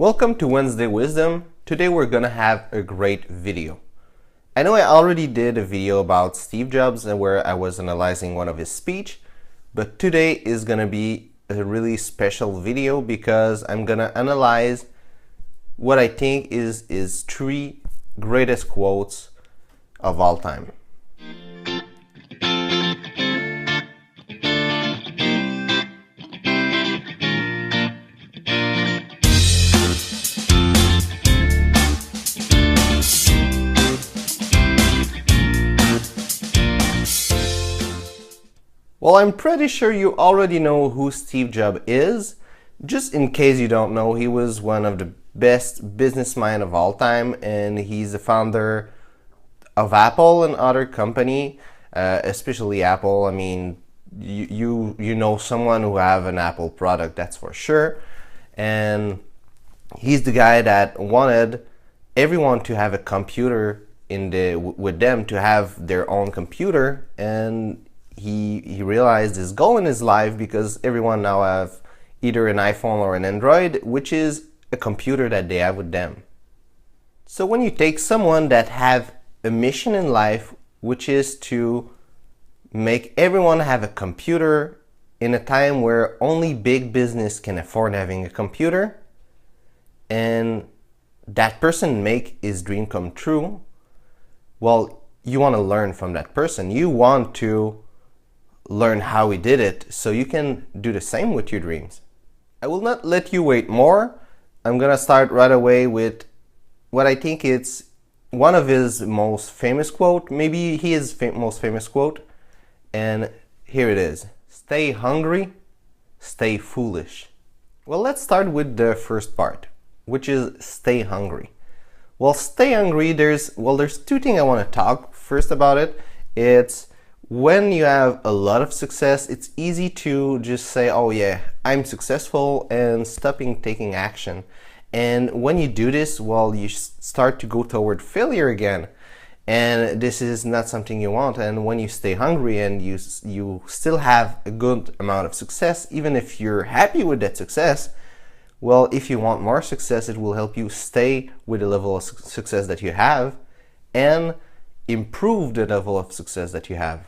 Welcome to Wednesday Wisdom. Today we're gonna have a great video. I know I already did a video about Steve Jobs and where I was analyzing one of his speech, but today is gonna be a really special video because I'm gonna analyze what I think is his 3 greatest quotes of all time. Well, I'm pretty sure you already know who Steve Jobs is. Just in case you don't know, he was one of the best businessmen of all time, and he's the founder of Apple and other company, especially Apple. I mean, you know someone who have an Apple product, that's for sure. And he's the guy that wanted everyone to have a computer with them, to have their own computer, and he realized his goal in his life because everyone now have either an iPhone or an Android, which is a computer that they have with them. So when you take someone that have a mission in life, which is to make everyone have a computer in a time where only big business can afford having a computer, and that person make his dream come true, well, you want to learn from that person. You want to learn how he did it so you can do the same with your dreams. I will not let you wait more. I'm gonna start right away with what I think it's one of his most famous quote, maybe his most famous quote, and here it is. Stay hungry, stay foolish. Well, let's start with the first part, which is stay hungry. Well, stay hungry, there's 2 things I want to talk first about it. It's when you have a lot of success, it's easy to just say, oh yeah, I'm successful, and stopping taking action. And when you do this, well, you start to go toward failure again. And this is not something you want. And when you stay hungry and you still have a good amount of success, even if you're happy with that success, well, if you want more success, it will help you stay with the level of success that you have and improve the level of success that you have.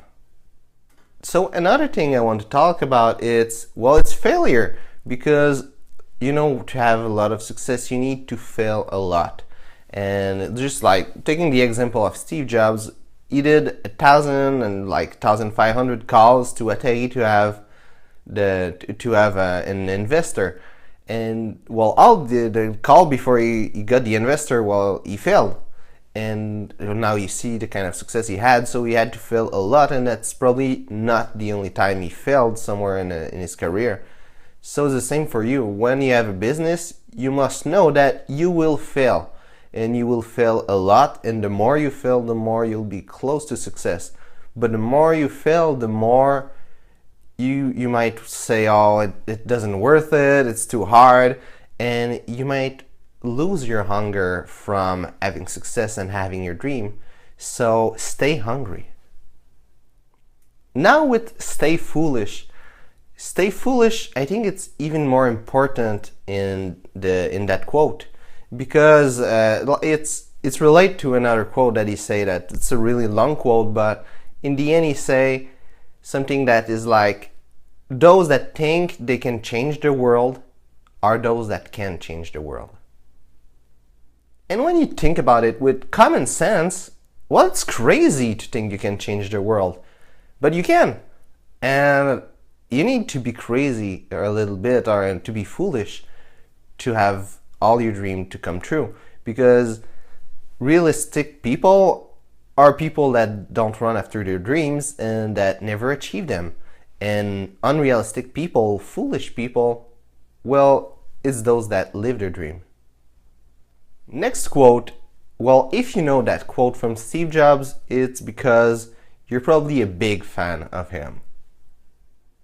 So another thing I want to talk about is, well, it's failure, because to have a lot of success, you need to fail a lot. And just like taking the example of Steve Jobs, he did 1,000 and 1,500 calls to Atari to have an investor. And well, all the call before he got the investor, well, he failed. And now you see the kind of success he had, so he had to fail a lot, and that's probably not the only time he failed somewhere in his career. So it's the same for you. When you have a business, you must know that you will fail, and you will fail a lot, and the more you fail, the more you'll be close to success. But the more you fail, the more you might say, oh, it doesn't worth it, it's too hard, and you might lose your hunger from having success and having your dream. So stay hungry. Now with stay foolish, I think it's even more important in that quote, because it's related to another quote that he say, that it's a really long quote, but in the end he say something that is like, those that think they can change the world are those that can change the world. And when you think about it with common sense, well, it's crazy to think you can change the world, but you can. And you need to be crazy a little bit, or to be foolish, to have all your dreams to come true. Because realistic people are people that don't run after their dreams and that never achieve them. And unrealistic people, foolish people, well, it's those that live their dream. Next quote, well, if you know that quote from Steve Jobs, it's because you're probably a big fan of him.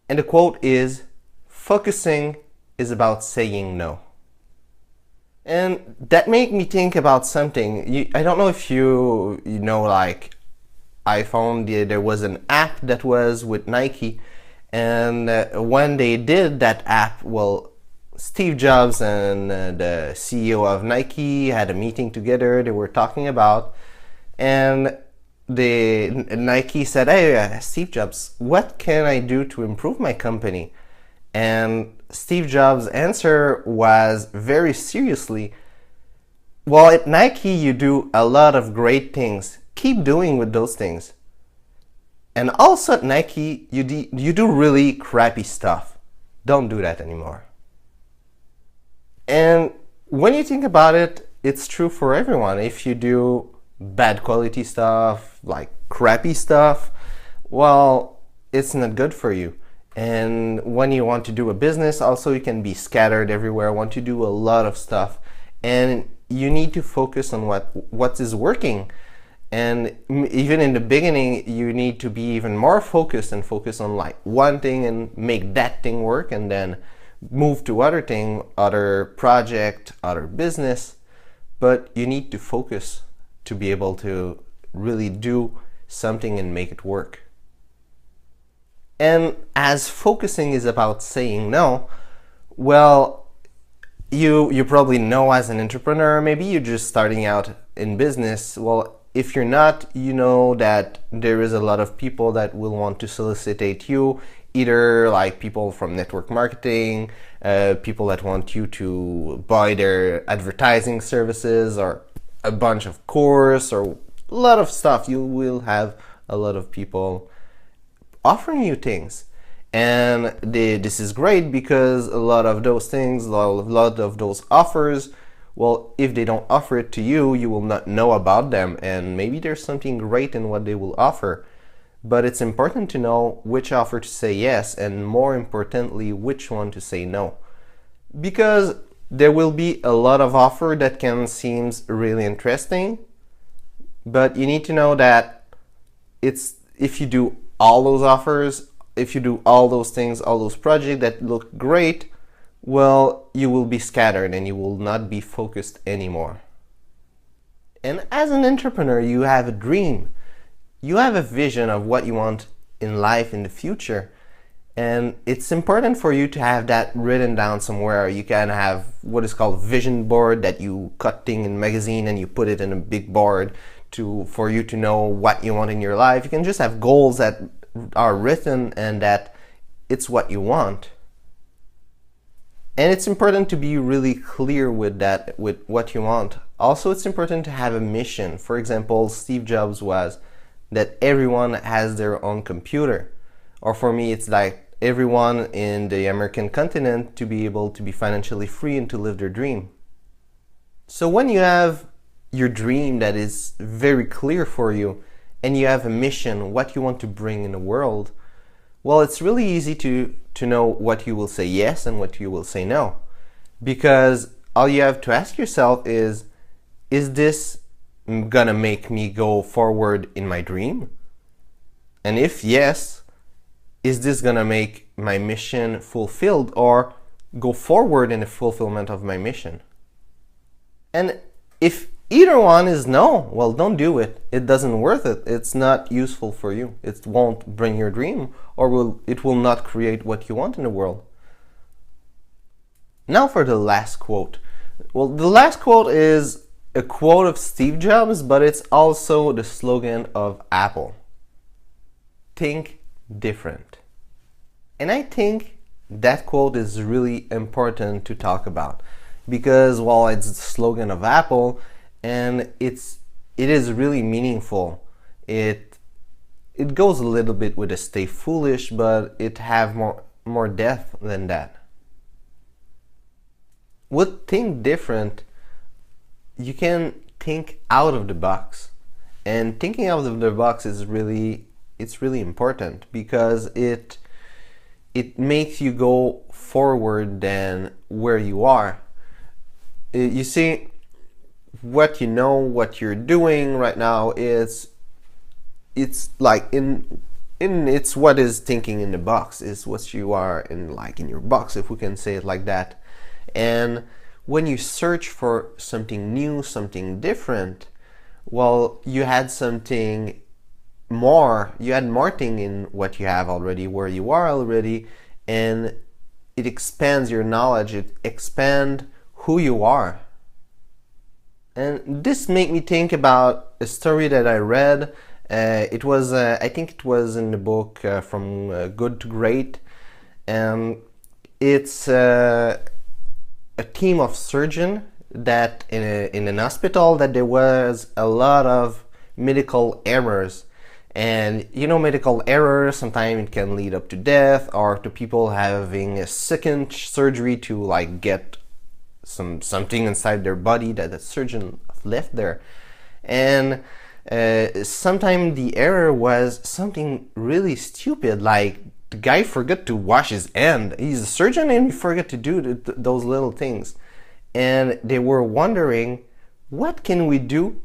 And the quote is, focusing is about saying no. And that made me think about something. I don't know if you know, like iPhone, there was an app that was with Nike, and when they did that app, well, Steve Jobs and the CEO of Nike had a meeting together. They were talking about, and the Nike said, "Hey, Steve Jobs, what can I do to improve my company?" And Steve Jobs' answer was very seriously, "Well, at Nike, you do a lot of great things. Keep doing with those things. And also at Nike, you do really crappy stuff. Don't do that anymore." And when you think about it, it's true for everyone. If you do bad quality stuff, like crappy stuff, well, it's not good for you. And when you want to do a business, also you can be scattered everywhere, want to do a lot of stuff. And you need to focus on what is working. And even in the beginning, you need to be even more focused and focus on like one thing and make that thing work, and then move to other thing, other project, other business. But you need to focus to be able to really do something and make it work. And as focusing is about saying no, well, you probably know as an entrepreneur, maybe you're just starting out in business. Well, if you're not, you know that there is a lot of people that will want to solicitate you, either like people from network marketing, people that want you to buy their advertising services, or a bunch of course, or a lot of stuff. You will have a lot of people offering you things. And this is great because a lot of those things, a lot of those offers, well, if they don't offer it to you, you will not know about them, and maybe there's something great in what they will offer. But it's important to know which offer to say yes, and more importantly, which one to say no. Because there will be a lot of offer that can seem really interesting, but you need to know that if you do all those offers, if you do all those things, all those projects that look great, well, you will be scattered and you will not be focused anymore. And as an entrepreneur, you have a dream. You have a vision of what you want in life in the future. And it's important for you to have that written down somewhere. You can have what is called vision board, that you cut thing in magazine and you put it in a big board for you to know what you want in your life. You can just have goals that are written and that it's what you want. And it's important to be really clear with that, with what you want. Also, it's important to have a mission. For example, Steve Jobs was that everyone has their own computer. Or for me, it's like everyone in the American continent to be able to be financially free and to live their dream. So when you have your dream that is very clear for you, and you have a mission, what you want to bring in the world, well, it's really easy to know what you will say yes and what you will say no. Because all you have to ask yourself is this gonna make me go forward in my dream? And if yes, is this gonna make my mission fulfilled or go forward in the fulfillment of my mission? And if either one is no, well, don't do it. It doesn't worth it. It's not useful for you. It won't bring your dream, or it will not create what you want in the world. Now for the last quote. Well, the last quote is a quote of Steve Jobs, but it's also the slogan of Apple. Think different. And I think that quote is really important to talk about because, well, it's the slogan of Apple, and it is really meaningful. It goes a little bit with a stay foolish, but it have more depth than that. With think different, you can think out of the box. And thinking out of the box is really important because it makes you go forward than where you are. You see, what you know, what you're doing right now it's like it's what is thinking in the box, is what you are in your box, if we can say it like that. And when you search for something new, something different, well, you had more thing in what you have already, where you are already, and it expands your knowledge, it expands who you are. And this made me think about a story that I read. It was, I think it was in the book From Good to Great. It's a team of surgeons that in an hospital that there was a lot of medical errors. And you know, medical errors, sometimes it can lead up to death or to people having a second surgery to like get something inside their body that the surgeon left there. And sometimes the error was something really stupid, like the guy forgot to wash his hand. He's a surgeon and he forgot to do those little things. And they were wondering, what can we do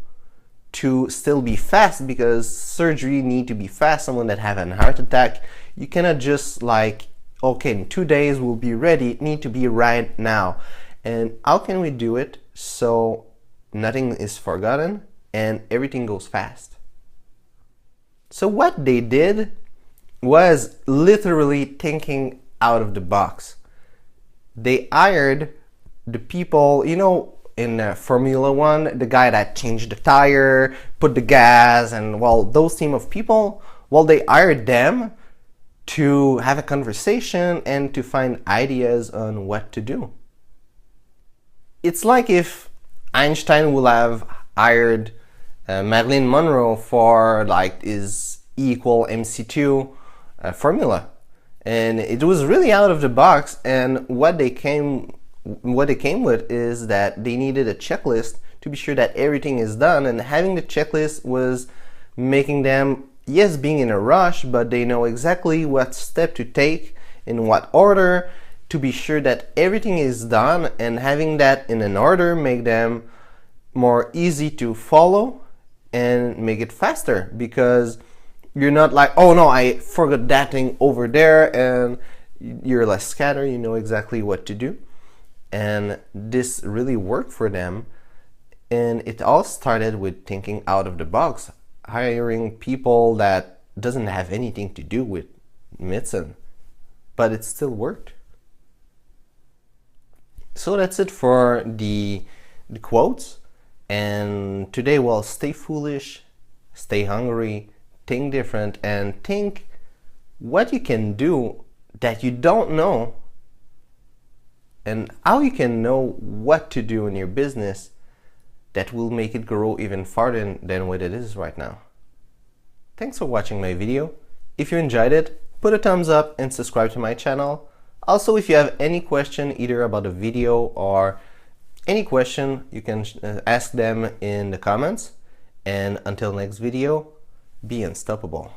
to still be fast, because surgery need to be fast. Someone that have an heart attack, you cannot just like, okay, in 2 days we'll be ready. It need to be right now. And how can we do it so nothing is forgotten and everything goes fast? So what they did was literally thinking out of the box. They hired the people, you know, in Formula One, the guy that changed the tire, put the gas, and well, those team of people, well, they hired them to have a conversation and to find ideas on what to do. It's like if Einstein would have hired Marilyn Monroe for like his E = MC2 formula, and it was really out of the box. And what they came with is that they needed a checklist to be sure that everything is done, and having the checklist was making them, yes, being in a rush, but they know exactly what step to take, in what order, to be sure that everything is done. And having that in an order make them more easy to follow and make it faster, because you're not like, oh no, I forgot that thing over there, and you're less scattered, you know exactly what to do. And this really worked for them. And it all started with thinking out of the box, hiring people that doesn't have anything to do with medicine, but it still worked. So that's it for the quotes. And today, well, stay foolish, stay hungry, think different, and think what you can do that you don't know, and how you can know what to do in your business that will make it grow even farther than what it is right now. Thanks for watching my video. If you enjoyed it, put a thumbs up and subscribe to my channel. Also, if you have any question either about the video or any question, you can ask them in the comments. And until next video, be unstoppable.